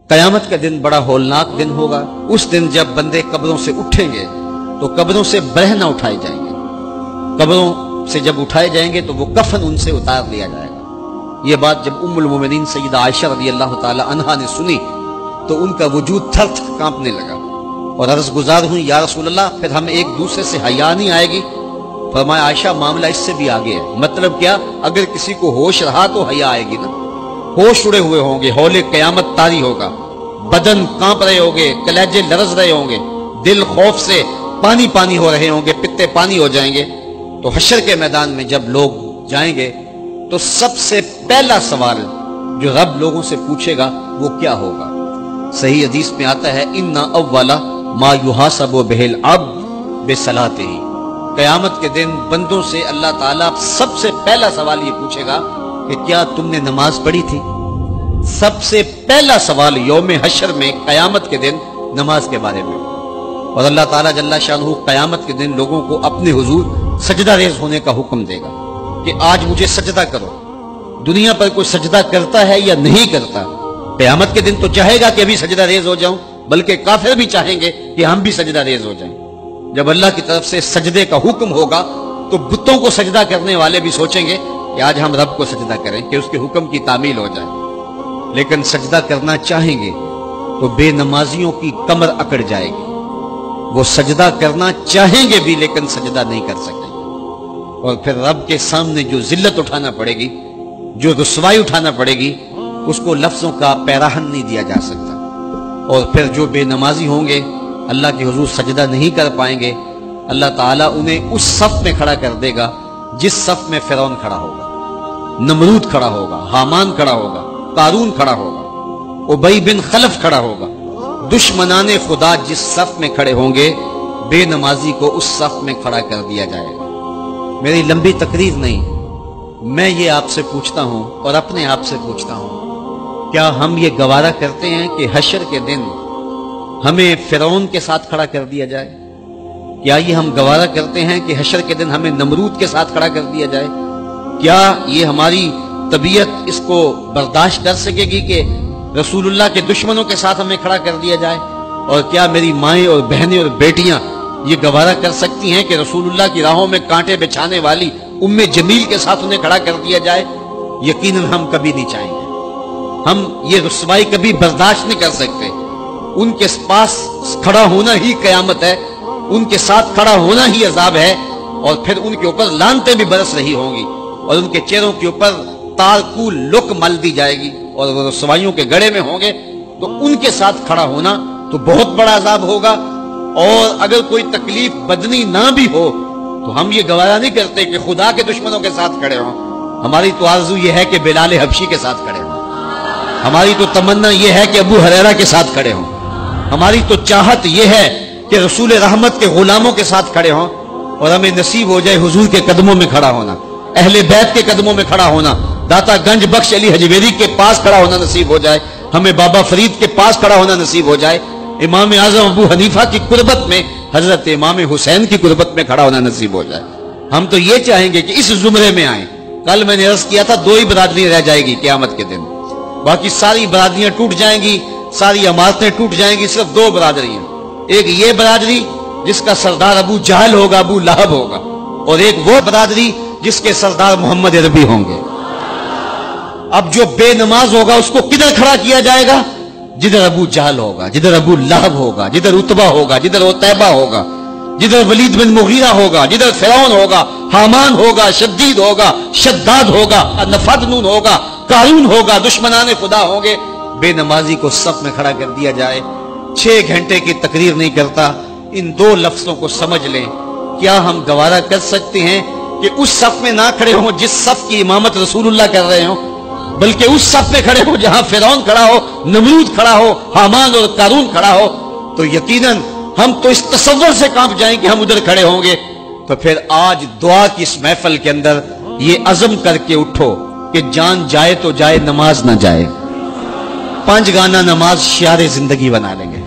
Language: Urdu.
قیامت کا دن بڑا ہولناک دن ہوگا۔ اس دن جب بندے قبروں سے اٹھیں گے تو قبروں سے برہ نہ اٹھائے جائیں گے، قبروں سے جب اٹھائے جائیں گے تو وہ کفن ان سے اتار لیا جائے گا۔ یہ بات جب ام المومنین سیدہ عائشہ رضی اللہ تعالی عنہا نے سنی تو ان کا وجود تھر تھر کانپنے لگا اور عرض گزار ہوئی یا رسول اللہ پھر ہم ایک دوسرے سے حیا نہیں آئے گی؟ فرمایا عائشہ معاملہ اس سے بھی آگے ہے۔ مطلب کیا؟ اگر کسی کو ہوش رہا تو حیا آئے گی نا، ہوش اڑے ہوئے ہوں گے، ہول قیامت طاری ہوگا، بدن کانپ رہے ہوں گے، کلیجے لرز رہے ہوں گے، دل خوف سے پانی پانی ہو رہے ہوں گے، پتے پانی ہو جائیں گے۔ تو حشر کے میدان میں جب لوگ جائیں گے تو سب سے پہلا سوال جو رب لوگوں سے پوچھے گا وہ کیا ہوگا؟ صحیح حدیث میں آتا ہے ان اول ما یحاسب بہ العبد بصلاتہ، قیامت کے دن بندوں سے اللہ تعالیٰ سب سے پہلا سوال یہ پوچھے گا کہ کیا تم نے نماز پڑھی تھی؟ سب سے پہلا سوال یوم حشر میں قیامت کے دن نماز کے بارے میں۔ اور اللہ تعالیٰ جل شانہ قیامت کے دن لوگوں کو اپنے حضور سجدہ ریز ہونے کا حکم دے گا کہ آج مجھے سجدہ کرو۔ دنیا پر کوئی سجدہ کرتا ہے یا نہیں کرتا؟ قیامت کے دن تو چاہے گا کہ ابھی سجدہ ریز ہو جاؤں، بلکہ کافر بھی چاہیں گے کہ ہم بھی سجدہ ریز ہو جائیں۔ جب اللہ کی طرف سے سجدے کا حکم ہوگا تو بتوں کو سجدہ کرنے والے بھی سوچیں گے کہ آج ہم رب کو سجدہ کریں کہ اس کے حکم کی تعمیل ہو جائے، لیکن سجدہ کرنا چاہیں گے تو بے نمازیوں کی کمر اکڑ جائے گی، وہ سجدہ کرنا چاہیں گے بھی لیکن سجدہ نہیں کر سکیں گے، اور پھر رب کے سامنے جو ذلت اٹھانا پڑے گی، جو رسوائی اٹھانا پڑے گی، اس کو لفظوں کا پیراہن نہیں دیا جا سکتا۔ اور پھر جو بے نمازی ہوں گے اللہ کے حضور سجدہ نہیں کر پائیں گے، اللہ تعالیٰ انہیں اس صف میں کھڑا کر دے گا جس صف میں فرعون کھڑا ہوگا، نمرود کھڑا ہوگا، حامان کھڑا ہوگا، قارون کھڑا ہوگا، ابی بن خلف کھڑا ہوگا۔ دشمنان خدا جس صف میں کھڑے ہوں گے بے نمازی کو اس صف میں کھڑا کر دیا جائے گا۔ میری لمبی تقریر نہیں، میں یہ آپ سے پوچھتا ہوں اور اپنے آپ سے پوچھتا ہوں، کیا ہم یہ گوارا کرتے ہیں کہ حشر کے دن ہمیں فرعون کے ساتھ کھڑا کر دیا جائے؟ کیا یہ ہم گوارا کرتے ہیں کہ حشر کے دن ہمیں نمرود کے ساتھ کھڑا کر دیا جائے؟ کیا یہ ہماری طبیعت اس کو برداشت کر سکے گی کہ رسول اللہ کے دشمنوں کے ساتھ ہمیں کھڑا کر دیا جائے؟ اور کیا میری مائیں اور بہنیں اور بیٹیاں یہ گوارا کر سکتی ہیں کہ رسول اللہ کی راہوں میں کانٹے بچھانے والی ام جمیل کے ساتھ انہیں کھڑا کر دیا جائے؟ یقیناً ہم کبھی نہیں چاہیں گے، ہم یہ رسوائی کبھی برداشت نہیں کر سکتے۔ ان کے پاس کھڑا ہونا ہی قیامت ہے، ان کے ساتھ کھڑا ہونا ہی عذاب ہے، اور پھر ان کے اوپر لعنتیں بھی برس رہی ہوں گی اور ان کے چہروں کے اوپر تارکو لک مل دی جائے گی اور وہ رسوائیوں کے گڑے میں ہوں گے، تو ان کے ساتھ کھڑا ہونا تو بہت بڑا عذاب ہوگا۔ اور اگر کوئی تکلیف بدنی نہ بھی ہو تو ہم یہ گوارا نہیں کرتے کہ خدا کے دشمنوں کے ساتھ کھڑے ہوں۔ ہماری تو آرزو یہ ہے کہ بلال حبشی کے ساتھ کھڑے ہوں، ہماری تو تمنا یہ ہے کہ ابو ہریرہ کے ساتھ کھڑے ہوں، ہماری تو چاہت یہ ہے کہ رسول رحمت کے غلاموں کے ساتھ کھڑے ہوں، اور ہمیں نصیب ہو جائے حضور کے قدموں میں کھڑا ہونا، اہل بیت کے قدموں میں کھڑا ہونا، داتا گنج بخش علی حجویری کے پاس کھڑا ہونا نصیب ہو جائے، ہمیں بابا فرید کے پاس کھڑا ہونا نصیب ہو جائے، امام اعظم ابو حنیفہ کی قربت میں، حضرت امام حسین کی قربت میں کھڑا ہونا نصیب ہو جائے۔ ہم تو یہ چاہیں گے کہ اس زمرے میں آئیں۔ کل میں نے عرض کیا تھا 2 ہی برادریاں رہ جائے گی قیامت کے دن، باقی ساری برادریاں ٹوٹ جائیں گی، ساری عمارتیں ٹوٹ جائیں گی، صرف 2 برادریاں، ایک یہ برادری جس کا سردار ابو جہل ہوگا، ابو لہب ہوگا، اور ایک وہ برادری جس کے سردار محمد عربی ہوں گے۔ اب جو بے نماز ہوگا اس کو کدھر کھڑا کیا جائے گا؟ جدھر ابو جہل ہوگا، جدھر ابو لہب ہوگا، جدھر عتبہ ہوگا، جدھر عتیبہ ہوگا، جدھر ولید بن مغیرہ ہوگا، جدھر فرعون ہوگا، حامان ہوگا، شدید ہوگا، شداد ہوگا، نفدنون ہوگا، قارون ہوگا، دشمنان خدا ہوں گے۔ بے نمازی کو صف میں کھڑا کر دیا جائے۔ 6 گھنٹے کی تقریر نہیں کرتا، ان 2 لفظوں کو سمجھ لیں۔ کیا ہم گوارا کر سکتے ہیں کہ اس صف میں نہ کھڑے ہوں جس صف کی امامت رسول اللہ کر رہے ہوں، بلکہ اس صف میں کھڑے ہوں جہاں فرعون کھڑا ہو، نمرود کھڑا ہو، حامان اور قارون کھڑا ہو؟ تو یقیناً ہم تو اس تصور سے کانپ جائیں کہ ہم ادھر کھڑے ہوں گے۔ تو پھر آج دعا کی اس محفل کے اندر یہ عزم کر کے اٹھو کہ جان جائے تو جائے، نماز نہ جائے۔ 5 گانا نماز شعار زندگی بنا لیں گے۔